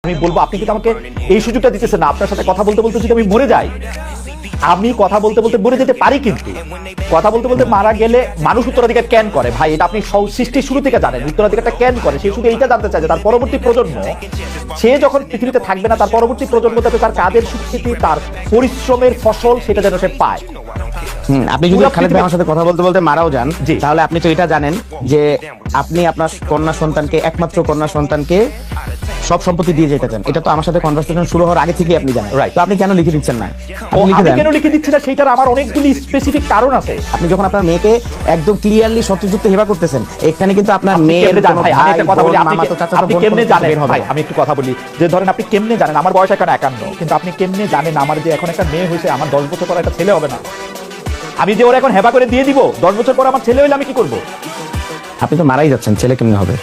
আমি বলবো আপনি কিন্তু আমাকে এই সুযোগটা দিতেছেন না। আপনার সাথে কথা বলতে বলতে যদি আমি মরে যাই, আমি কথা বলতে বলতে মরে যেতে পারি, কিন্তু কথা বলতে বলতে মারা গেলে মানুষ উত্তরাধিকার কেন করে ভাই? এটা আপনি সৃষ্টির শুরু থেকে জানেন, উত্তরাধিকারটা কেন করে। সে শুধু এইটা জানতে চায় যে তার পরবর্তী প্রজন্ম, সে যখন পৃথিবীতে থাকবে না, তার পরবর্তী প্রজন্ম যাতে তার কাজের স্বীকৃতি, তার পরিশ্রমের ফসল, সেটা যেন সে পায়। আপনি যদি খালেদ ভাই আমার সাথে কথা বলতে বলতে মারাও যান, তাহলে আপনি তো এটা জানেন যে আপনি আপনার কন্যা সন্তানকে, একমাত্র কন্যা সন্তানকে সব সম্পত্তি দিয়ে যেতে চান। এটা তো আমার সাথে কনভারসেশন শুরু হওয়ার আগে থেকেই আপনি জানেন। তো আপনি কেন লিখে দিচ্ছেন না? আমি কেন লিখে দিচ্ছি না সেইটার আমার অনেকগুলি স্পেসিফিক কারণ আছে। আপনি যখন আপনার মেয়েকে একদম ক্লিয়ারলি সত্যযুক্ত হেবা করতেছেন, এখানে কিন্তু আপনার মেয়ের আপনি কেমনে জানেন ভাই? আমি একটু কথা বলি যে ধরেন আপনি কেমনে জানেন আমার বয়স এখন 51, কিন্তু আপনি কেমনে জানেন আমার যে এখন একটা মেয়ে হয়েছে, আমার 10 বছর পর একটা ছেলে হবে না? আমি যে ওরা এখন হেবা করে দিয়ে দিব, 10 বছর পর আমার ছেলে হইলে আমি কি করবো? আপনি তো মারাই যাচ্ছেন, ছেলে কেমনে হবে?